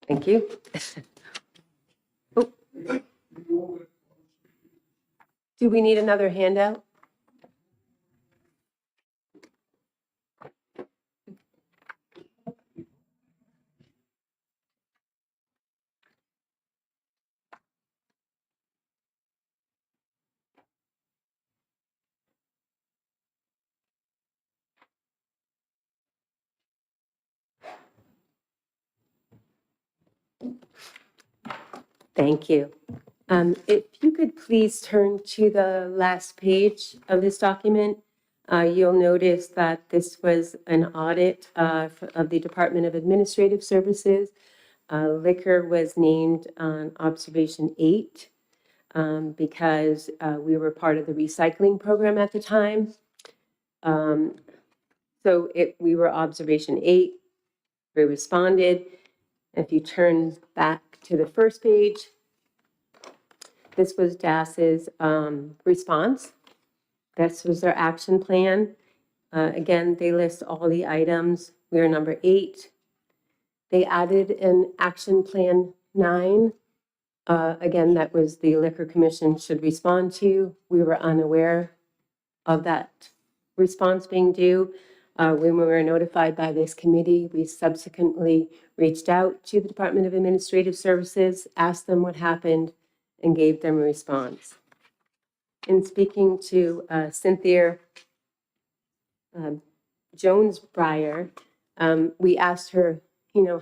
Thank you. Oh, do we need another handout? Thank you. If you could please turn to the last page of this document, you'll notice that this was an audit of the Department of Administrative Services. Liquor was named on observation 8 because we were part of the recycling program at the time. So we were observation 8. We responded. If you turn back to the first page, this was DAS's response. This was their action plan. Again, they list all the items. We are number 8. They added an action plan 9. Again, that was the Liquor Commission should respond to. We were unaware of that response being due. When we were notified by this committee, we subsequently reached out to the Department of Administrative Services, asked them what happened, and gave them a response. In speaking to Cynthia Jones-Breyer, we asked her,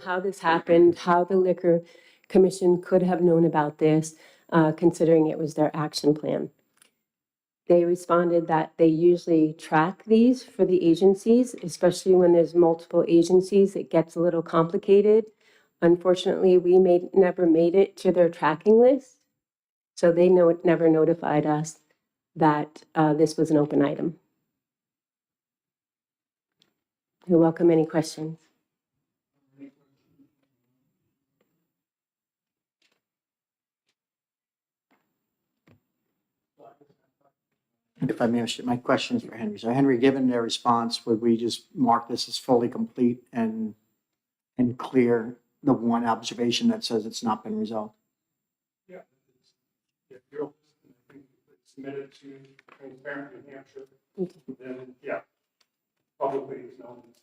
how this happened, how the Liquor Commission could have known about this, considering it was their action plan. They responded that they usually track these for the agencies, especially when there's multiple agencies, it gets a little complicated. Unfortunately, we never made it to their tracking list, so they never notified us that this was an open item. You're welcome. Any questions? If I may, my question is for Henry. So Henry, given their response, would we just mark this as fully complete and clear the one observation that says it's not been resolved? Yeah. If you're submitted to Transparent New Hampshire, then yeah, publicly it's known it's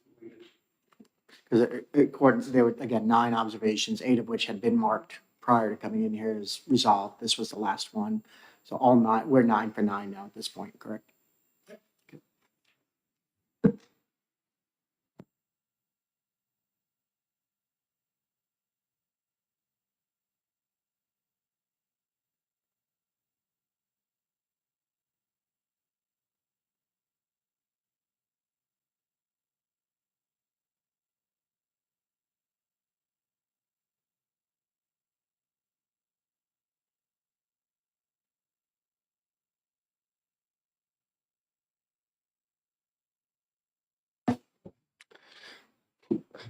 completed. Because there were, again, 9 observations, 8 of which had been marked prior to coming in here as resolved. This was the last one. So all 9, we're 9 for 9 now at this point, correct?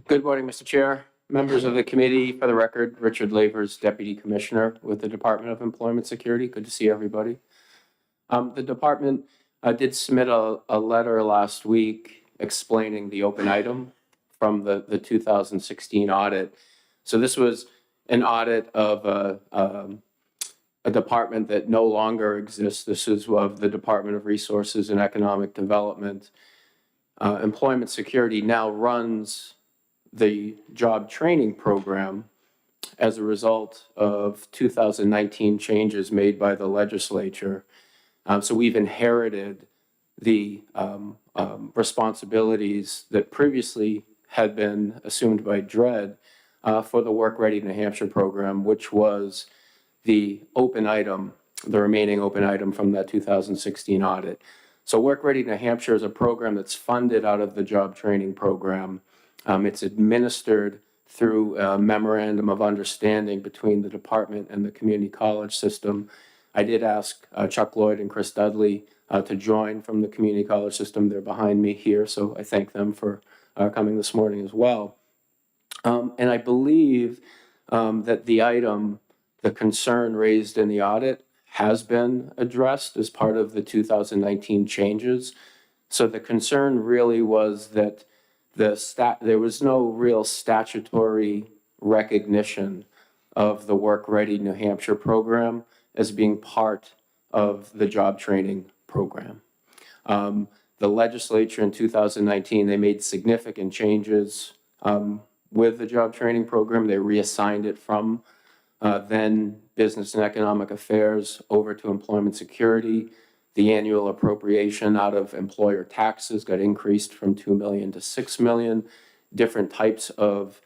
Good morning, Mr. Chair, members of the committee. For the record, Richard Lavers, Deputy Commissioner with the Department of Employment Security. Good to see everybody. The department did submit a letter last week explaining the open item from the 2016 audit. So this was an audit of a department that no longer exists. This is of the Department of Resources and Economic Development. Employment Security now runs the job training program as a result of 2019 changes made by the legislature. So we've inherited the responsibilities that previously had been assumed by DRED for the Work Ready New Hampshire program, which was the open item, the remaining open item from that 2016 audit. So Work Ready New Hampshire is a program that's funded out of the job training program. It's administered through a memorandum of understanding between the department and the community college system. I did ask Chuck Lloyd and Chris Dudley to join from the community college system. They're behind me here, so I thank them for coming this morning as well. And I believe that the item, the concern raised in the audit, has been addressed as part of the 2019 changes. So the concern really was that there was no real statutory recognition of the Work Ready New Hampshire program as being part of the job training program. The legislature in 2019, they made significant changes with the job training program. They reassigned it from then Business and Economic Affairs over to Employment Security. The annual appropriation out of employer taxes got increased from 2 million to 6 million. Different types of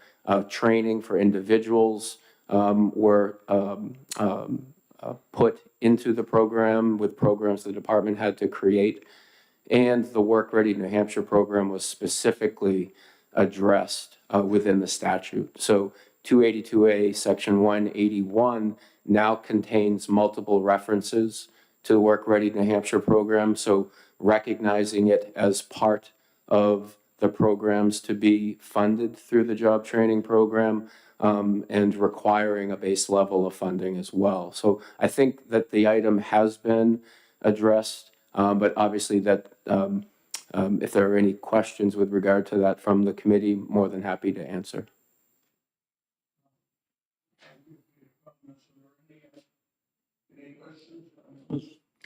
training for individuals were put into the program with programs the department had to create. And the Work Ready New Hampshire program was specifically addressed within the statute. So 282A, Section 181 now contains multiple references to the Work Ready New Hampshire program. So recognizing it as part of the programs to be funded through the job training program and requiring a base level of funding as well. So I think that the item has been addressed, but obviously that if there are any questions with regard to that from the committee, more than happy to answer.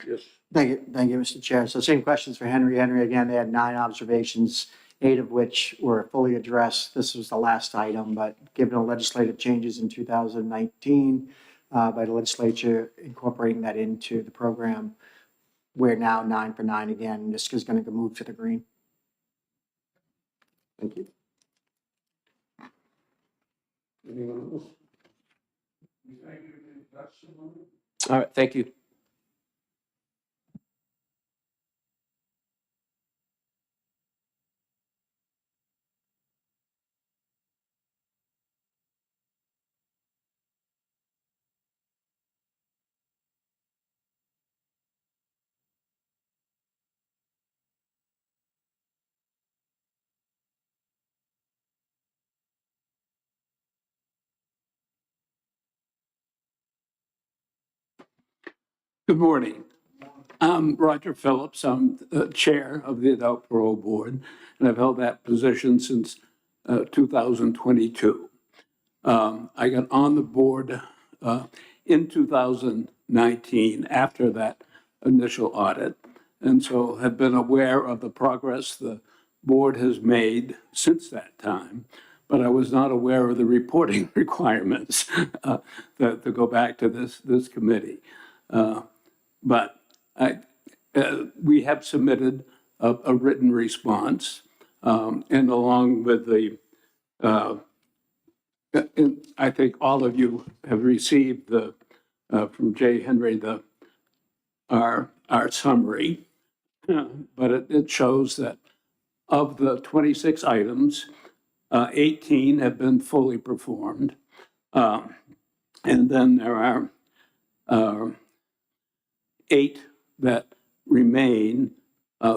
Yes. Thank you, Mr. Chair. So same questions for Henry. Henry, again, they had 9 observations, 8 of which were fully addressed. This was the last item, but given the legislative changes in 2019 by the legislature incorporating that into the program, we're now 9 for 9 again. This is going to move to the green. Thank you. Anyone else? All right, thank you. Good morning. I'm Roger Phillips. I'm the chair of the Adult Parole Board, and I've held that position since 2022. I got on the board in 2019 after that initial audit, and so have been aware of the progress the board has made since that time. But I was not aware of the reporting requirements to go back to this committee. But we have submitted a written response, and along with the, and I think all of you have received the from Jay Henry our summary, but it shows that of the 26 items, 18 have been fully performed, and then there are 8 that remain,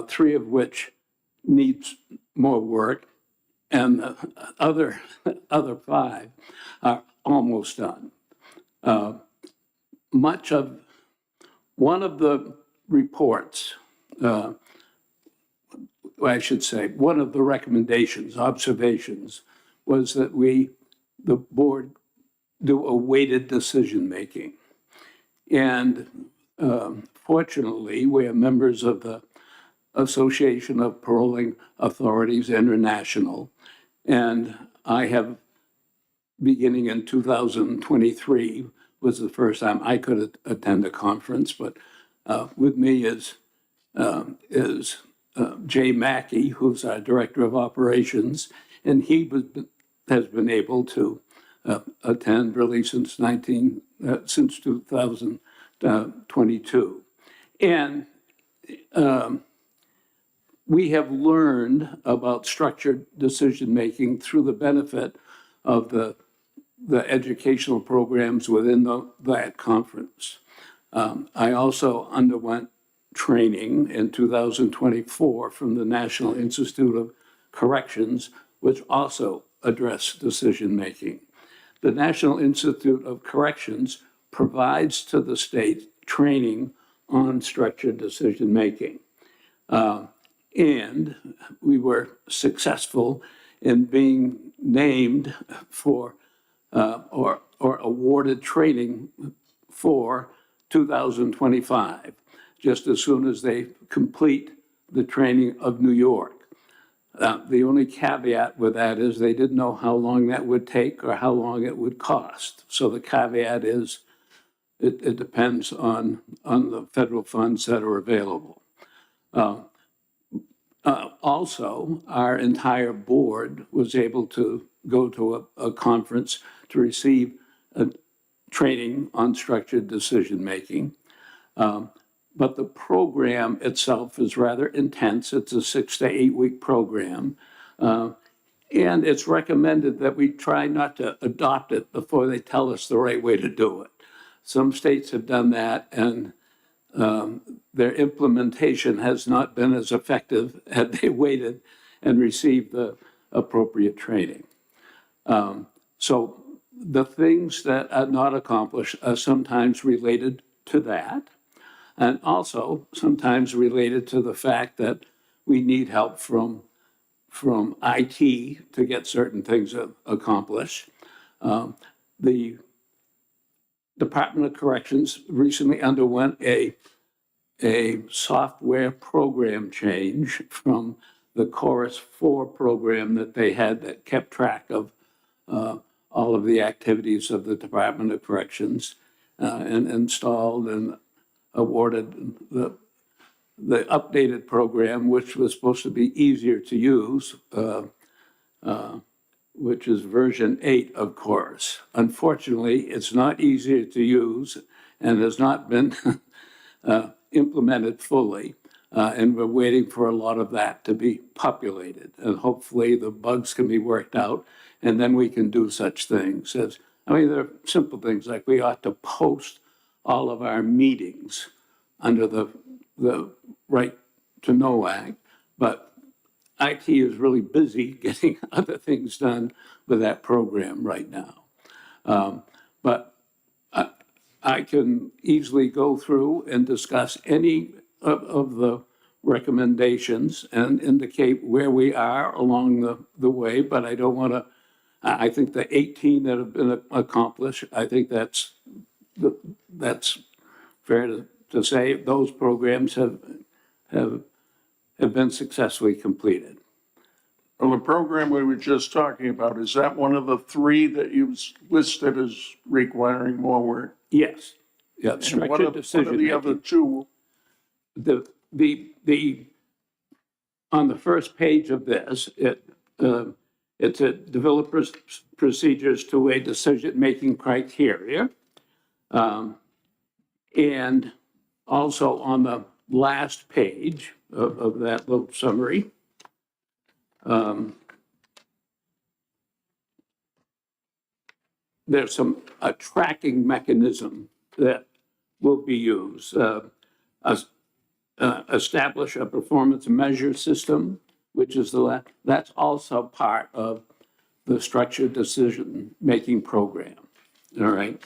3 of which needs more work, and the other 5 are almost done. Much of one of the reports, I should say, one of the recommendations, observations, was that the board, do a weighted decision making. And fortunately, we are members of the Association of Paroling Authorities International, and I have, beginning in 2023, was the first time I could attend a conference, but with me is Jay Mackey, who's our Director of Operations, and he has been able to attend really since 2022. And we have learned about structured decision-making through the benefit of the educational programs within that conference. I also underwent training in 2024 from the National Institute of Corrections, which also addressed decision-making. The National Institute of Corrections provides to the state training on structured decision-making. And we were successful in being named for or awarded training for 2025, just as soon as they complete the training of New York. The only caveat with that is they didn't know how long that would take or how long it would cost. So the caveat is it depends on the federal funds that are available. Also, our entire board was able to go to a conference to receive a training on structured decision-making. But the program itself is rather intense. It's a 6 to 8 week program. And it's recommended that we try not to adopt it before they tell us the right way to do it. Some states have done that, and their implementation has not been as effective had they waited and received the appropriate training. So the things that are not accomplished are sometimes related to that, and also sometimes related to the fact that we need help from IT to get certain things accomplished. The Department of Corrections recently underwent a software program change from the Chorus 4 program that they had that kept track of all of the activities of the Department of Corrections, and installed and awarded the updated program, which was supposed to be easier to use, which is version 8 of Chorus. Unfortunately, it's not easier to use and has not been implemented fully. And we're waiting for a lot of that to be populated. And hopefully the bugs can be worked out, and then we can do such things as, there are simple things like we ought to post all of our meetings under the Right to Know Act, but IT is really busy getting other things done with that program right now. But I can easily go through and discuss any of the recommendations and indicate where we are along the way, but I don't want to, I think the 18 that have been accomplished, I think that's fair to say those programs have been successfully completed. Well, the program we were just talking about, is that one of the 3 that you listed as requiring more work? Yes. Yeah, And structured decision what are the other making. 2? The on the first page of this, it's a developer's procedures to a decision-making criteria. And also on the last page of that little summary, there's a tracking mechanism that will be used. Establish a performance measure system, which is that's also part of the structured decision-making program, all right?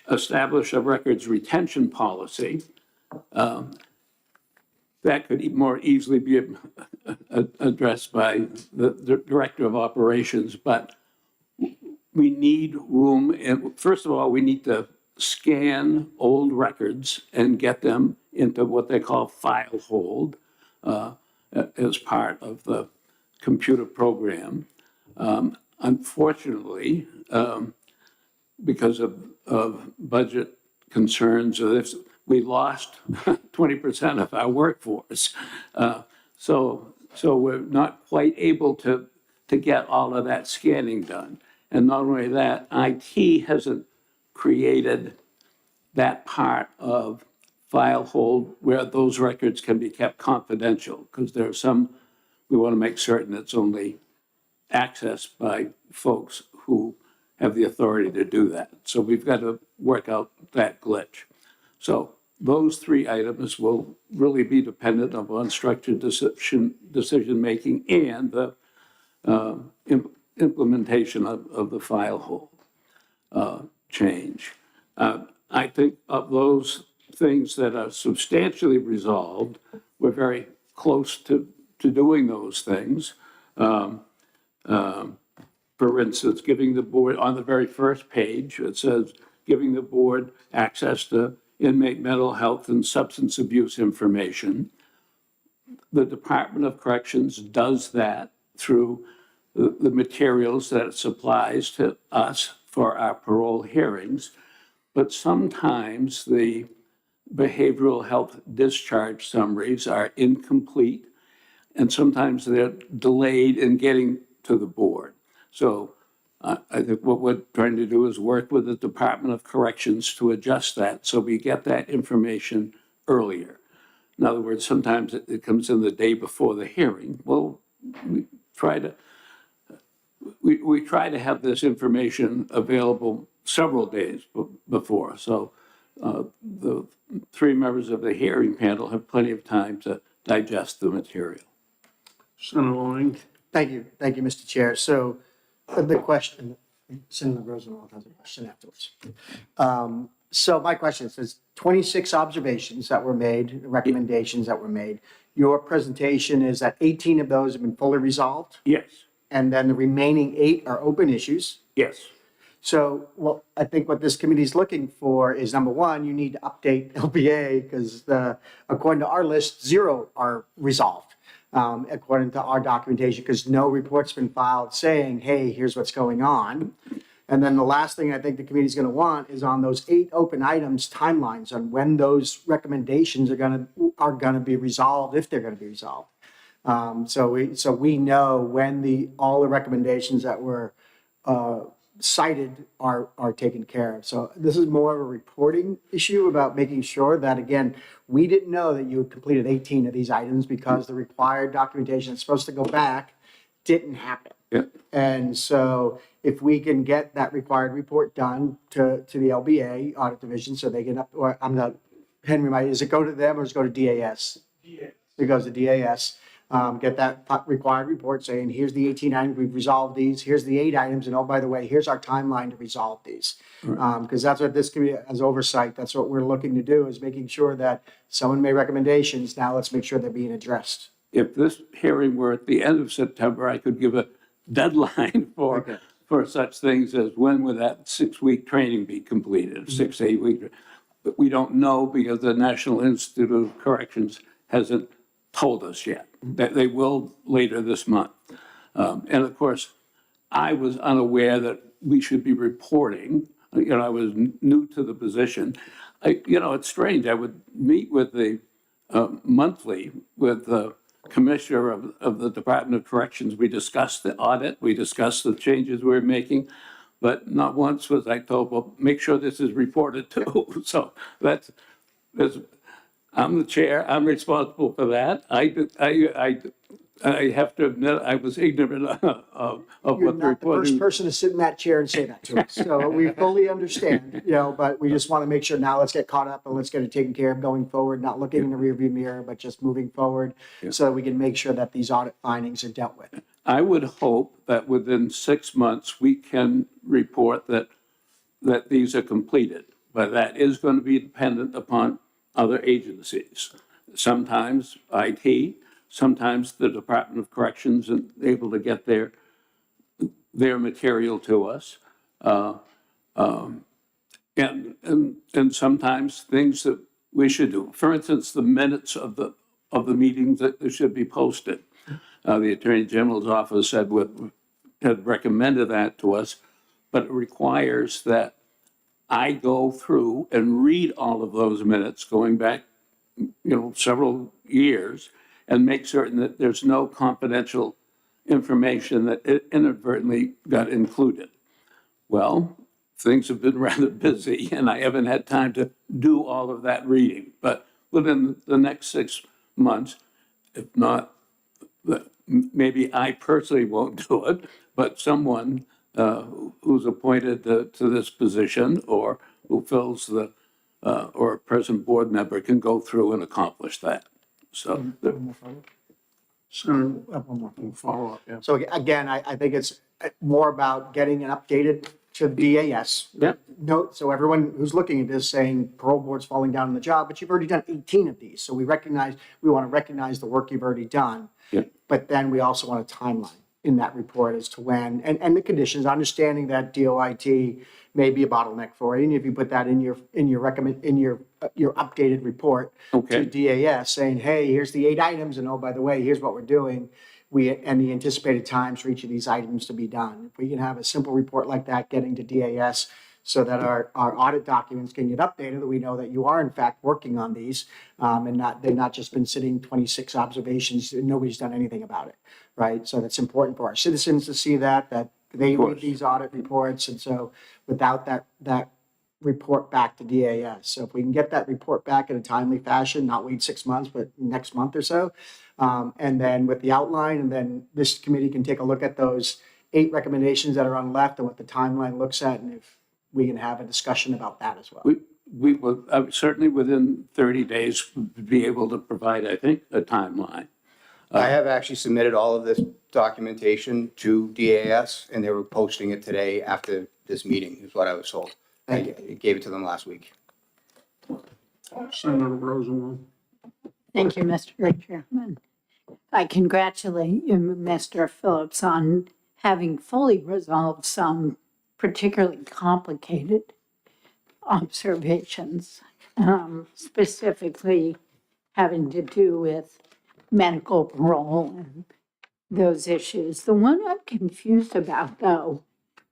Establish a records retention policy. That could more easily be addressed by the Director of Operations, but we need room. And first of all, we need to scan old records and get them into what they call file hold as part of the computer program. Unfortunately, because of budget concerns, we lost 20% of our workforce. So we're not quite able to get all of that scanning done. And not only that, IT hasn't created that part of file hold where those records can be kept confidential, because there are some, we want to make certain it's only accessed by folks who have the authority to do that. So we've got to work out that glitch. So those 3 items will really be dependent upon structured decision-making and the implementation of the file hold change. I think of those things that are substantially resolved, we're very close to doing those things. For instance, giving the board, on the very first page, it says, giving the board access to inmate mental health and substance abuse information. The Department of Corrections does that through the materials that it supplies to us for our parole hearings. But sometimes the behavioral health discharge summaries are incomplete, and sometimes they're delayed in getting to the board. So I think what we're trying to do is work with the Department of Corrections to adjust that so we get that information earlier. In other words, sometimes it comes in the day before the hearing. Well, we try to have this information available several days before. So the three members of the hearing panel have plenty of time to digest the material. Senator Lang? Thank you, Mr. Chair. So the question, Senator Rosenwald has a question afterwards. So my question is, 26 observations that were made, recommendations that were made. Your presentation is that 18 of those have been fully resolved, Yes, and then the remaining 8 are open issues. yes. So, well, I think what this committee is looking for is, number one, you need to update LBA because according to our list, 0 are resolved. According to our documentation, because no report's been filed saying, hey, here's what's going on. And then the last thing I think the committee is going to want is on those 8 open items, timelines on when those recommendations are going to be resolved, if they're going to be resolved. So we know when all the recommendations that were cited are taken care of. So this is more of a reporting issue about making sure that, again, we didn't know that you had completed 18 of these items because the required documentation that's supposed to go back didn't happen. Yeah. And so if we can get that required report done to the LBA Audit Division so they can or I'm not, Henry, does it go to them or does it go to DAS? DAS. It goes to DAS. Get that required report saying, here's the 18 items, we've resolved these, here's the 8 items, and oh, by the way, here's our timeline to resolve these. Because that's what this committee, as oversight, that's what we're looking to do, is making sure that someone made recommendations, now let's make sure they're being addressed. If this hearing were at the end of September, I could give a deadline for such things as when would that 6-week training be completed, 6 to 8 week. But we don't know because the National Institute of Corrections hasn't told us yet. That they will later this month. And of course, I was unaware that we should be reporting. I was new to the position. It's strange. I would meet with the monthly with the commissioner of the Department of Corrections. We discussed the audit. We discussed the changes we're making. But not once was I told, well, make sure this is reported too. So that's I'm the chair. I'm responsible for that. I have to admit I was ignorant of You're what the not the reporting. first person to sit in that chair and say that to us. So we fully understand, but we just want to make sure now let's get caught up and let's get it taken care of going forward, not looking in the rearview mirror, but just moving forward so that we can make sure that these audit findings are dealt with. I would hope that within 6 months, we can report that these are completed, but that is going to be dependent upon other agencies. Sometimes IT, sometimes the Department of Corrections is able to get their material to us. And sometimes things that we should do. For instance, the minutes of the meetings that should be posted. The Attorney General's office had recommended that to us, but it requires that I go through and read all of those minutes going back, several years and make certain that there's no confidential information that inadvertently got included. Well, things have been rather busy and I haven't had time to do all of that reading. But within the next 6 months, if not, maybe I personally won't do it, but someone who's appointed to this position or who fills or a present board member can go through and accomplish that. So, Senator, One more. follow up, yeah. So again, I think it's more about getting it updated to the DAS. Yeah. Note, so everyone who's looking at this saying parole board's falling down on the job, but you've already done 18 of these. So we want to recognize the work you've already done. Yeah. But then we also want a timeline. in that report as to when, and the conditions, understanding that DOIT may be a bottleneck for you. And if you put that in your your updated report Okay. to DAS saying, hey, here's the 8 items, and oh, by the way, here's what we're doing. And the anticipated times for each of these items to be done. If we can have a simple report like that getting to DAS so that our audit documents can get updated, that we know that you are in fact working on these, and they've not just been sitting 26 observations and nobody's done anything about it, right? So that's important for our citizens to see that they read these audit reports, and so without that report back to DAS. So if we can get that report back in a timely fashion, not wait 6 months, but next month or so, and then with the outline, and then this committee can take a look at those 8 recommendations that are on left and what the timeline looks at, and if we can have a discussion about that as well. We will certainly within 30 days be able to provide, I think, a timeline. I have actually submitted all of this documentation to DAS, and they were posting it today after this meeting, is what I was told. I gave it to them last week. Senator Rosenwald. Thank you, Mr. Chairman. I congratulate you, Mr. Phillips, on having fully resolved some particularly complicated observations, specifically having to do with medical parole and those issues. The one I'm confused about, though,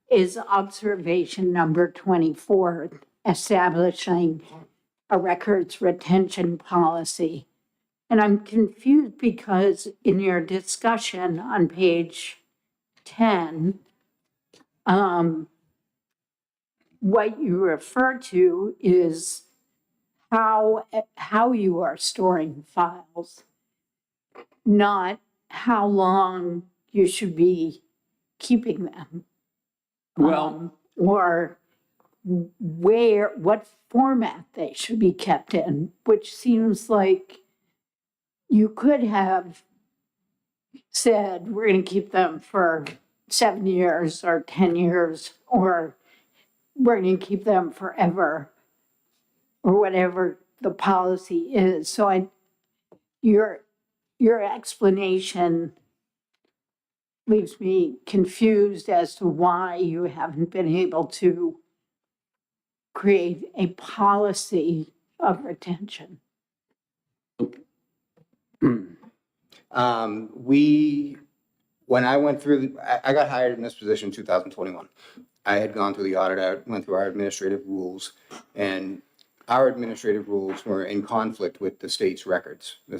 is observation number 24, establishing a records retention policy. And I'm confused because in your discussion on page 10, what you refer to is how you are storing files, not how long you should be keeping them. Well, Or what format they should be kept in, which seems like you could have said, we're going to keep them for 7 years or 10 years, or we're going to keep them forever, or whatever the policy is. So your explanation leaves me confused as to why you haven't been able to create a policy of retention. When I went through, I got hired in this position in 2021. I had gone through the audit, I went through our administrative rules, and our administrative rules were in conflict with the state's records, the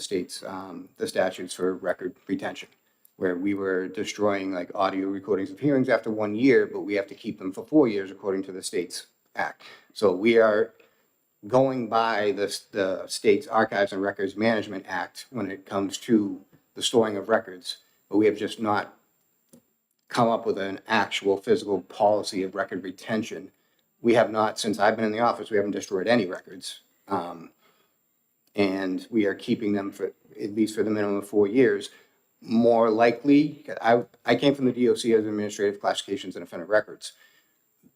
statutes for record retention, where we were destroying like audio recordings of hearings after 1 year, but we have to keep them for 4 years according to the state's act. So we are going by the state's Archives and Records Management Act when it comes to the storing of records, but we have just not come up with an actual physical policy of record retention. We have not, since I've been in the office, we haven't destroyed any records. And we are keeping them for, at least for the minimum of 4 years. More likely, I came from the DOC as Administrative Classifications and Offender Records.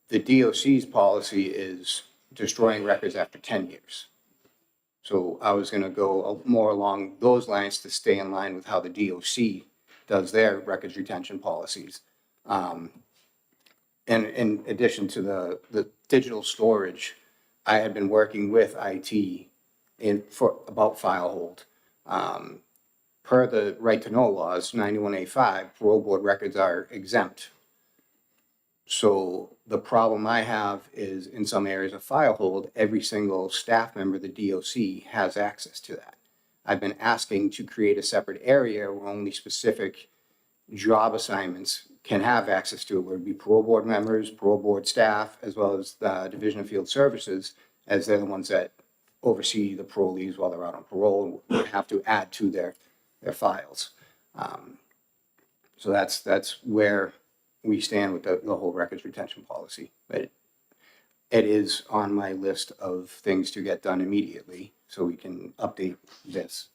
The DOC's policy is destroying records after 10 years. So I was going to go more along those lines to stay in line with how the DOC does their records retention policies. And in addition to the digital storage, I had been working with IT about file hold. Per the right to know laws, 91A5, parole board records are exempt. So the problem I have is in some areas of file hold, every single staff member of the DOC has access to that. I've been asking to create a separate area where only specific job assignments can have access to it, where it would be parole board members, parole board staff, as well as the Division of Field Services, as they're the ones that oversee the parolees while they're out on parole and have to add to their files. So that's where we stand with the whole records retention policy. But it is on my list of things to get done immediately so we can update this.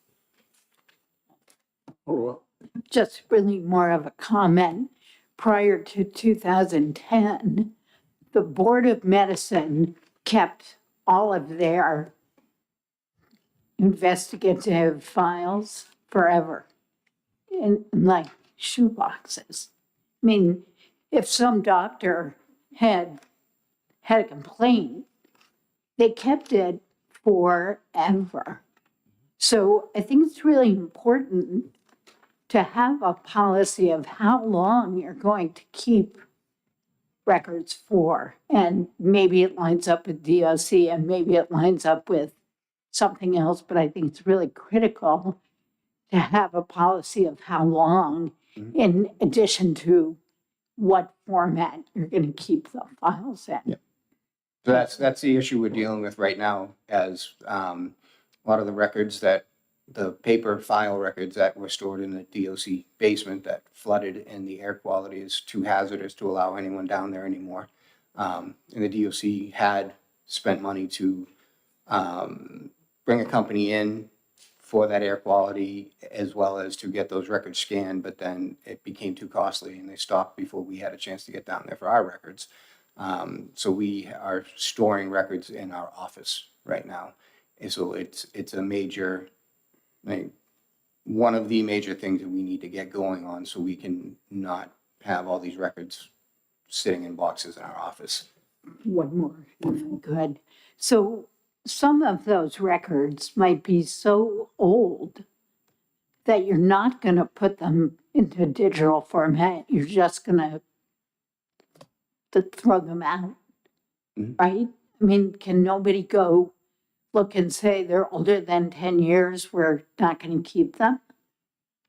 Just really more of a comment. Prior to 2010, the Board of Medicine kept all of their investigative files forever in like shoeboxes. mean, if some doctor had a complaint, they kept it forever. So I think it's really important to have a policy of how long you're going to keep records for. And maybe it lines up with DOC and maybe it lines up with something else, but I think it's really critical to have a policy of how long, in addition to what format you're going to keep the files in. Yeah. So that's the issue we're dealing with right now, as a lot of the records the paper file records that were stored in the DOC basement that flooded, and the air quality is too hazardous to allow anyone down there anymore. And the DOC had spent money to bring a company in for that air quality, as well as to get those records scanned, but then it became too costly and they stopped before we had a chance to get down there for our records. So we are storing records in our office right now. And so it's a major, one of the major things that we need to get going on, so we can not have all these records sitting in boxes in our office. One more, if I could. So some of those records might be so old that you're not going to put them into digital format. You're just going to throw them out, right? I mean, can nobody go look and say they're older than 10 years, we're not going to keep them?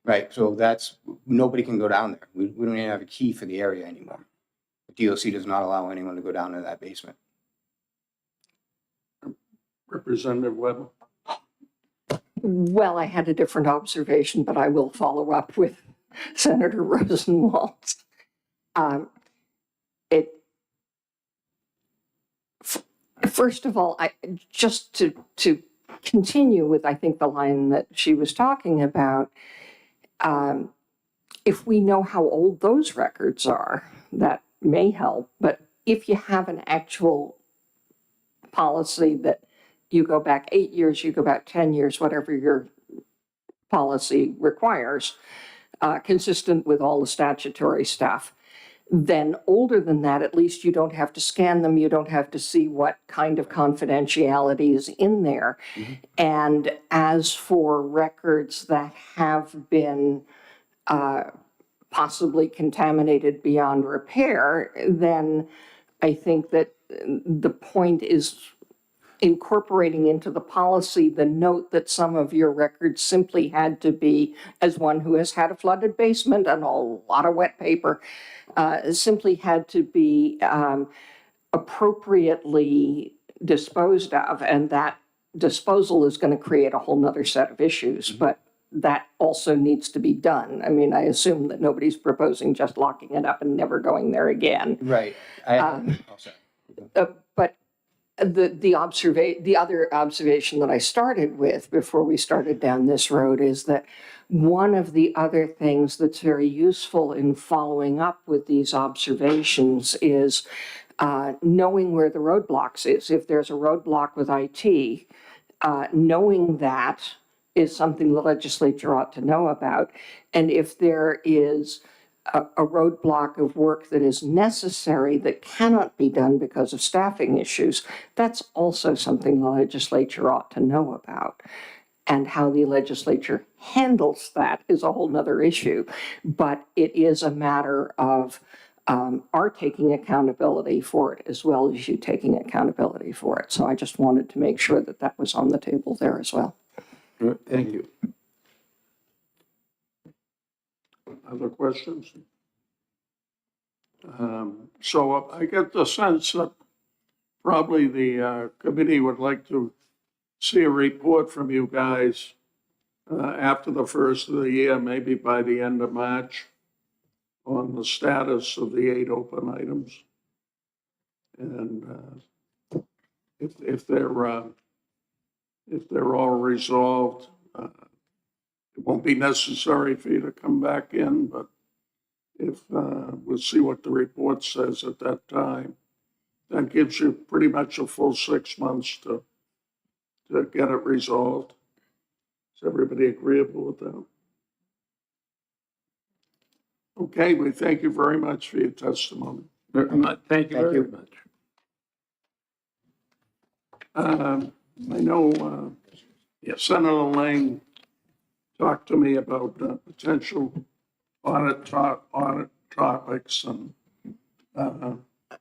Right, so nobody can go down there. We don't even have a key for the area anymore. The DOC does not allow anyone to go down to that basement. Representative Webb. Well, I had a different observation, but I will follow up with Senator Rosenwald. First of all, just to continue with, I think, the line that she was talking about, if we know how old those records are, that may help. But if you have an actual policy that you go back 8 years, you go back 10 years, whatever your policy requires, consistent with all the statutory stuff, then older than that, at least you don't have to scan them. You don't have to see what kind of confidentiality is in there. And as for records that have been possibly contaminated beyond repair, then I think that the point is incorporating into the policy the note that some of your records simply had to be, as one who has had a flooded basement and a lot of wet paper, simply had to be appropriately disposed of, and that disposal is going to create a whole nother set of issues, but that also needs to be done. I mean, I assume that nobody's proposing just locking it up and never going there again. Right. But the other observation that I started with before we started down this road is that one of the other things that's very useful in following up with these observations is knowing where the roadblocks is. If there's a roadblock with IT, knowing that is something the legislature ought to know about. And if there is a roadblock of work that is necessary that cannot be done because of staffing issues, that's also something the legislature ought to know about. And how the legislature handles that is a whole nother issue. But it is a matter of our taking accountability for it as well as you taking accountability for it. So I just wanted to make sure that that was on the table there as well. Thank you. Other questions? So I get the sense that probably the committee would like to see a report from you guys after the first of the year, maybe by the end of March, on the status of the 8 open items. And if they're all resolved, it won't be necessary for you to come back in, but if we'll see what the report says at that time. That gives you pretty much a full 6 months to get it resolved. Is everybody agreeable with that? Okay, we thank you very much for your testimony. Very much. Thank you Thank very you. much. I know Senator Lang talked to me about potential audit topics and I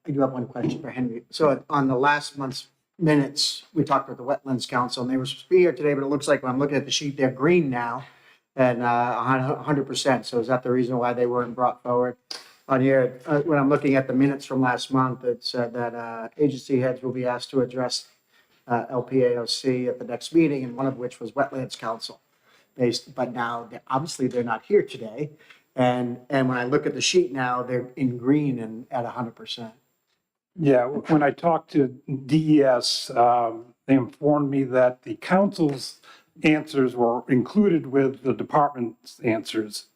do have one question for Henry. So on the last month's minutes, we talked with the Wetlands Council, and they were supposed to be here today, but it looks like when I'm looking at the sheet, they're green now and 100%. So is that the reason why they weren't brought forward? On here, when I'm looking at the minutes from last month, it said that agency heads will be asked to address LPAOC at the next meeting, and one of which was Wetlands Council. But now, obviously, they're not here today. And when I look at the sheet now, they're in green and at 100%. Yeah, when I talked to DES, they informed me that the council's answers were included with the department's answers.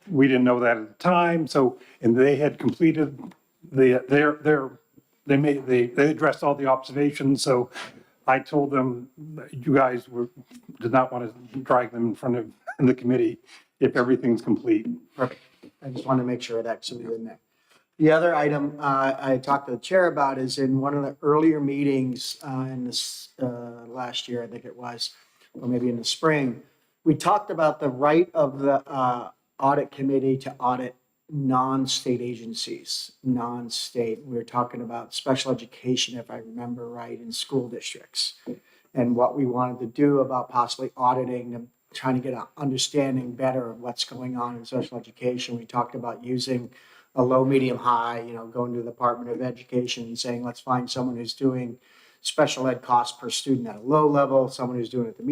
We didn't know that at the time, so, and they had completed they addressed all the observations, so I told them that you guys did not want to drag them in front of the committee if everything's complete. Perfect. I just wanted to make sure that was in there. The other item I talked to the chair about is in one of the earlier meetings in this last year, I think it was, or maybe in the spring, we talked about the right of the audit committee to audit non-state agencies, non-state. We were talking about special education, if I remember right, in school districts, and what we wanted to do about possibly auditing them, trying to get an understanding better of what's going on in special education. We talked about using a low, medium, high, going to the Department of Education and saying, let's find someone who's doing special ed costs per student at a low level, someone who's doing it at the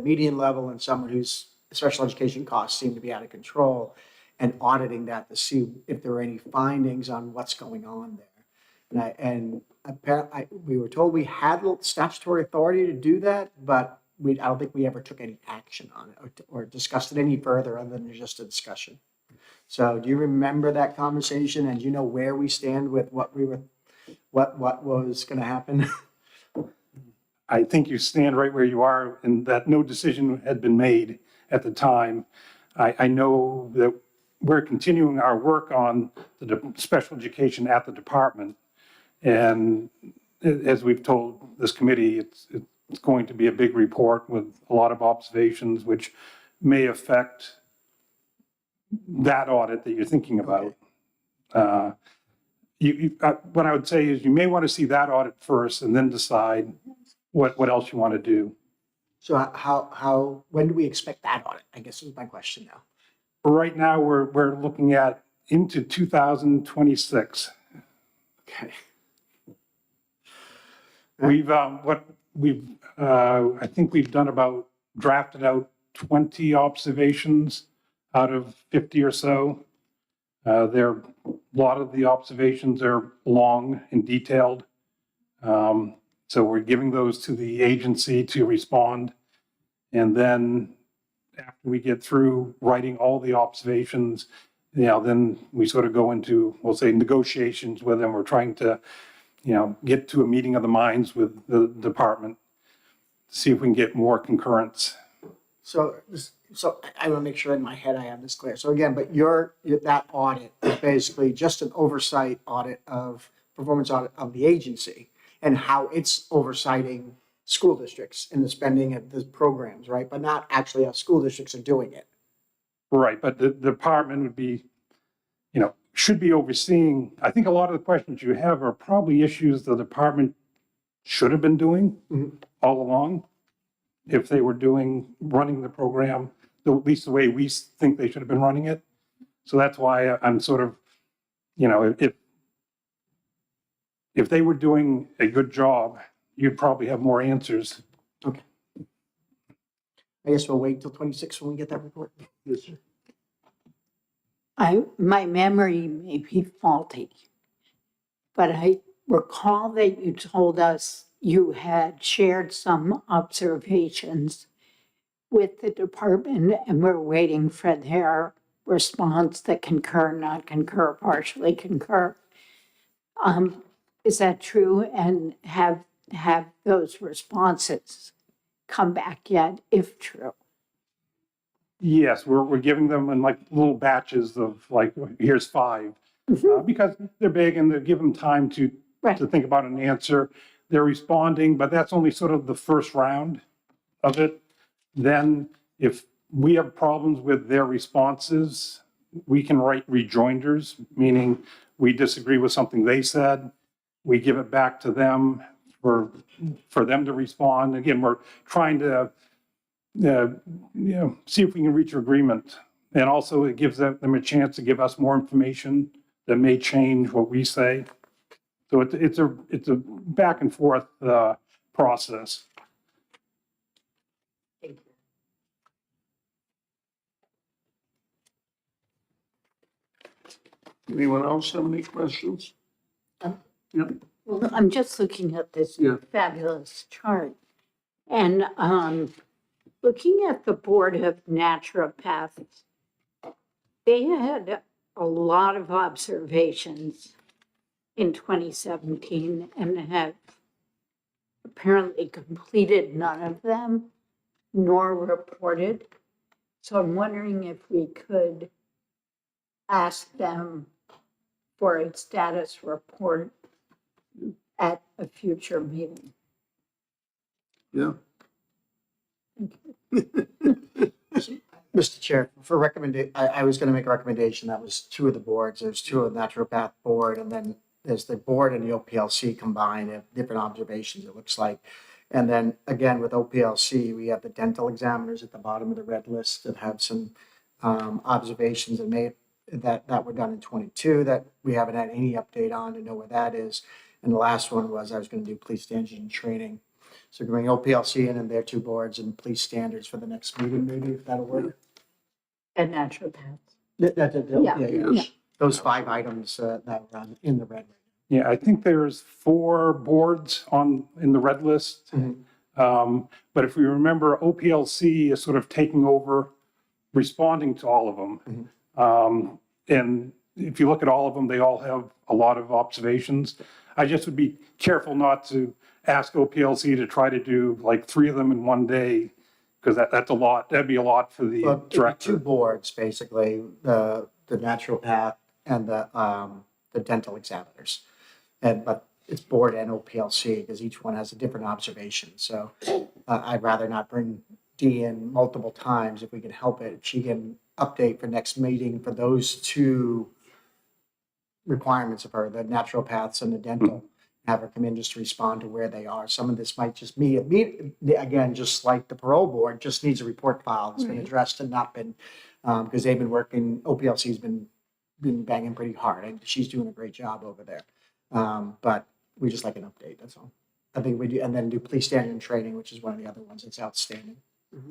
median level, and someone whose special education costs seem to be out of control, and auditing that to see if there are any findings on what's going on there. And we were told we had statutory authority to do that, but I don't think we ever took any action on it or discussed it any further other than just a discussion. So do you remember that conversation, and do you know where we stand with what was going to happen? I think you stand right where you are in that no decision had been made at the time. I know that we're continuing our work on the special education at the department. And as we've told this committee, it's going to be a big report with a lot of observations, which may affect that audit that you're thinking about. What I would say is you may want to see that audit first and then decide what else you want to do. So when do we expect that audit? I guess is my question now. Right now, we're looking at into 2026. Okay. I think we've drafted out 20 observations out of 50 or so. A lot of the observations are long and detailed. So we're giving those to the agency to respond. And then after we get through writing all the observations, then we sort of go into, we'll say, negotiations with them. We're trying to, get to a meeting of the minds with the department to see if we can get more concurrence. So I want to make sure in my head I have this clear. So again, but that audit is basically just an oversight audit performance audit of the agency and how it's oversighting school districts in the spending of the programs, right? But not actually how school districts are doing it. Right, but the department would be, should be overseeing. I think a lot of the questions you have are probably issues the department should have been doing all along. If they were running the program, at least the way we think they should have been running it. So that's why I'm sort of, if they were doing a good job, you'd probably have more answers. Okay. I guess we'll wait until 26 when we get that report. Yes, sir. My memory may be faulty, but I recall that you told us you had shared some observations with the department and we're waiting for their response that concur, not concur, partially concur. Is that true? And have those responses come back yet, if true? Yes, we're giving them in like little batches of like, here's 5. Because they're big and they give them time to Right. think about an answer. They're responding, but that's only sort of the first round of it. Then if we have problems with their responses, we can write rejoinders, meaning we disagree with something they said. We give it back to them for them to respond. Again, we're trying to see if we can reach agreement. And also it gives them a chance to give us more information that may change what we say. So it's a back and forth process. Anyone else have any questions? Yep. Well, I'm just looking at this Yeah. fabulous chart. And looking at the Board of Naturopaths, they had a lot of observations in 2017 and have apparently completed none of them, nor reported. So I'm wondering if we could ask them for a status report at a future meeting. Yeah. Mr. Chair, for I was gonna make a recommendation, that was 2 of the boards, there's 2 of the naturopath board, and then there's the board and the OPLC combined, have different observations, it looks like. And then again, with OPLC, we have the dental examiners at the bottom of the red list that have some observations that were done in 22 that we haven't had any update on to know where that is. And the last one was I was gonna do police standards and training. So bring OPLC in and their 2 boards and police standards for the next meeting, maybe, if that'll work. And naturopaths. Yeah. Yes. Those 5 items that were in the red. Yeah, I think there's 4 boards in the red list. But if we remember, OPLC is sort of taking over, responding to all of them. And if you look at all of them, they all have a lot of observations. I just would be careful not to ask OPLC to try to do like 3 of them in one day, because that's a lot. That'd be a lot for the Well, it'd be 2 director. boards, basically, the naturopath and the dental examiners. But it's board and OPLC, because each one has a different observation. So I'd rather not bring Dee in multiple times if we can help it. If she can update for next meeting for those 2 requirements of her, the naturopaths and the dental, have her come in just to respond to where they are. Some of this might just be, again, just like the parole board, just needs a report file that's been addressed and not been, because they've been working, OPLC's been banging pretty hard, and she's doing a great job over there. But we just like an update, that's all. I think we do, and then do police standard and training, which is one of the other ones that's outstanding.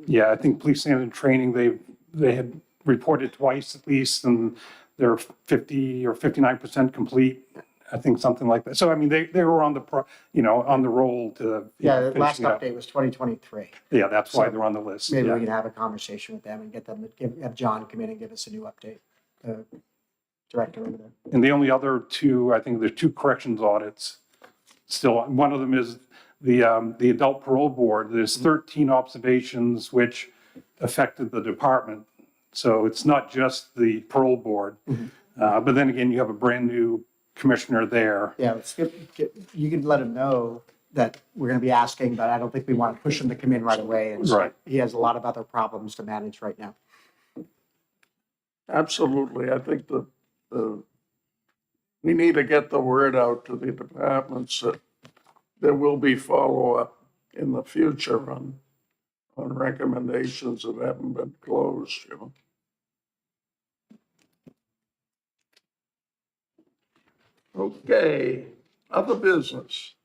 Yeah, I think police standard training, they had reported twice at least, and they're 50 or 59% complete. I think something like that. So I mean, they were on on the roll to. Yeah, the last finishing it up. update was 2023. Yeah, that's why they're on the list. Maybe Yeah. we can have a conversation with them and get them, have John come in and give us a new update. Director over there. And the only other 2, I think there's 2 corrections audits. Still, one of them is the adult parole board. There's 13 observations which affected the department. So it's not just the parole board. But then again, you have a brand new commissioner there. Yeah, let's you can let him know that we're gonna be asking, but I don't think we want to push him to come in right away. And Right. he has a lot of other problems to manage right now. Absolutely. I think we need to get the word out to the departments that there will be follow-up in the future on recommendations that haven't been closed, Okay, other business.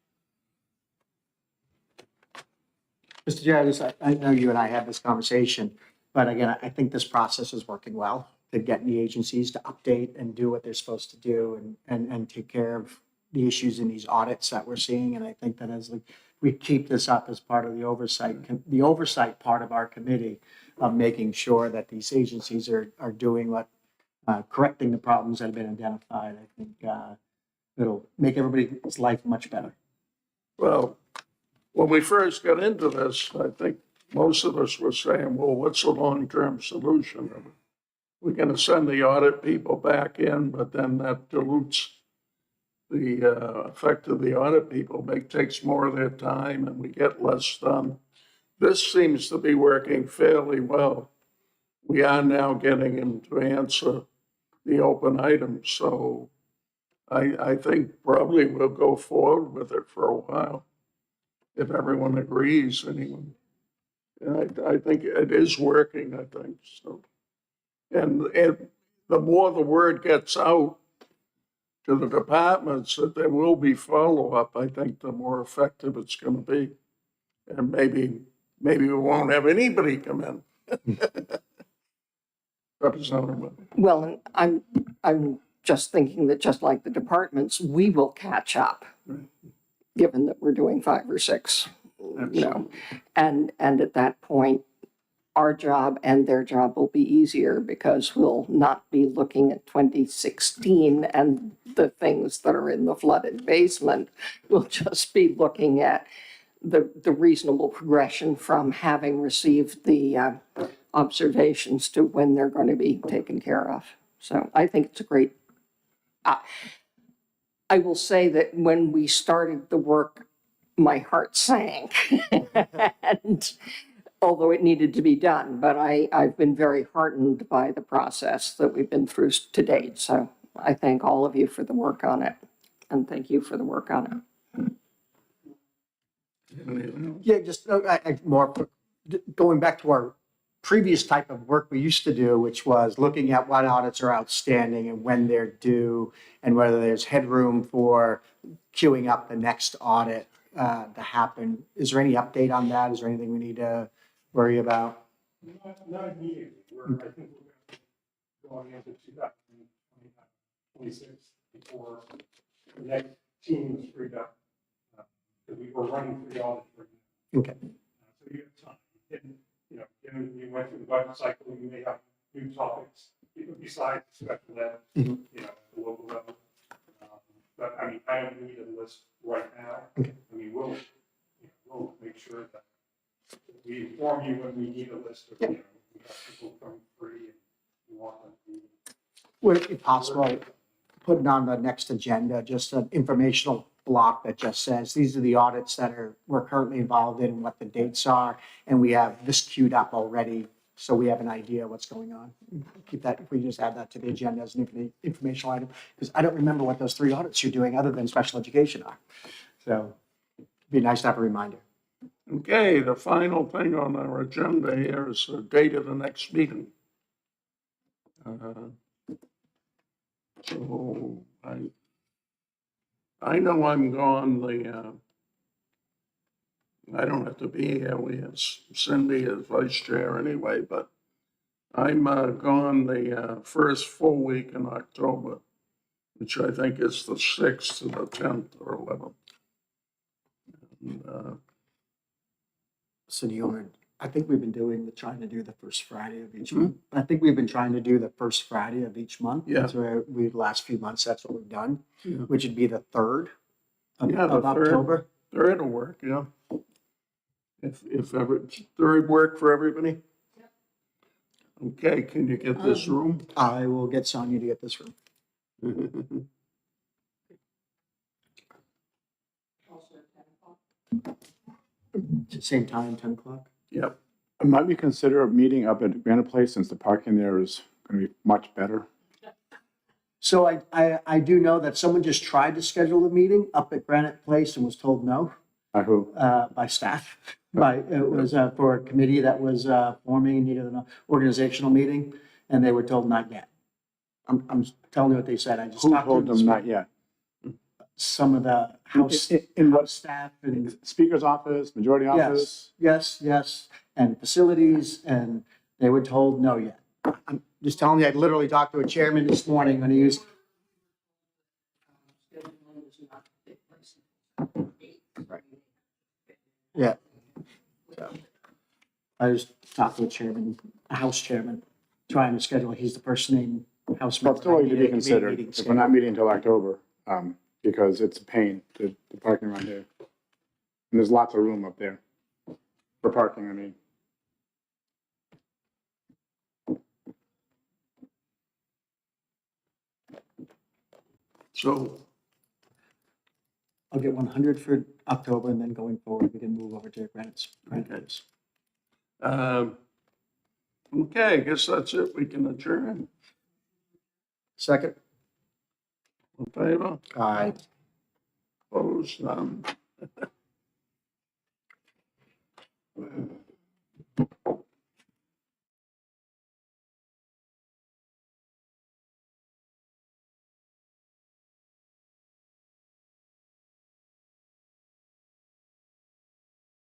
Mr. Chair, I know you and I had this conversation, but again, I think this process is working well to get the agencies to update and do what they're supposed to do and take care of the issues in these audits that we're seeing. And I think that as we keep this up as part of the oversight part of our committee of making sure that these agencies are doing what, correcting the problems that have been identified, I think it'll make everybody's life much better. Well, when we first got into this, I think most of us were saying, well, what's the long-term solution? We're gonna send the audit people back in, but then that dilutes the effect of the audit people. It takes more of their time and we get less done. This seems to be working fairly well. We are now getting him to answer the open items, so I think probably we'll go forward with it for a while, if everyone agrees, anyone. And I think it is working, I think, so. And the more the word gets out to the departments that there will be follow-up, I think the more effective it's gonna be. And maybe we won't have anybody come in. Representative Webb. Well, and I'm just thinking that just like the departments, we will catch up, given that we're doing 5 or 6, you know. And at that point, our job and their job will be easier because we'll not be looking at 2016 and the things that are in the flooded basement. We'll just be looking at the reasonable progression from having received the observations to when they're going to be taken care of. So I think it's a great, I will say that when we started the work, my heart sank. And although it needed to be done, but I've been very heartened by the process that we've been through to date. So I thank all of you for the work on it, and thank you for the work on it. Yeah, just going back to our previous type of work we used to do, which was looking at what audits are outstanding and when they're due, and whether there's headroom for queuing up the next audit to happen. Is there any update on that? Is there anything we need to worry about? Not immediately. I think we're going into 2026 before the next team is freed up. Because we were running 3 audits right now. Okay. So you have time. And, you know, given you went through the budget cycle, you may have new topics, even besides special ed, you know, at the local level. But I mean, I don't need a list right now. Okay. I mean, we'll make sure that we inform you when we need a list of, you know, we have people coming free and we want them to be. Would it be possible putting on the next agenda, just an informational block that just says, these are the audits that we're currently involved in and what the dates are, and we have this queued up already, so we have an idea what's going on. Keep that, if we just add that to the agenda as an informational item, because I don't remember what those 3 audits you're doing other than special education are. So it'd be nice to have a reminder. Okay, the final thing on our agenda here is the date of the next meeting. So I know I'm gone I don't have to be here. We have Cindy as vice chair anyway, but I'm gone the first full week in October, which I think is the 6th to the 10th or 11th. And, So I think we've been trying to do the first Friday of each month. I think we've been trying to do the first Friday of each month. Yeah. That's where the last few months, that's what we've done, Yeah. which would be the 3rd of Yeah, the 3rd. October. 3rd will work, yeah. If ever, 3rd work for everybody? Okay, can you get this room? I will get Sonia to get this room. Same time, 10 o'clock. Yep. Might we consider meeting up at Granite Place since the parking there is going to be much better? So I do know that someone just tried to schedule a meeting up at Granite Place and was told no By who? by staff. It was for a committee that was forming and needed an organizational meeting, and they were told not yet. I'm telling you what they said. I just Who talked to told them not yet? some of the house In what, staff and Speaker's office, majority office? yes, and facilities, and they were told no yet. I'm just telling you, I literally talked to a chairman this morning when he was. Right. Yeah. So, I just talked to a chairman, a house chairman, trying to schedule, he's the first name house Well, member. it's still need to be Committee considered meeting if we're not meeting until October, because it's a pain, the parking around here. And there's lots of room up there for parking, I mean. So, I'll get 100 for October, and then going forward, we can move over to Granite Place. okay, I guess that's it. We can adjourn. Second? In favor? Aye. Opposed? None.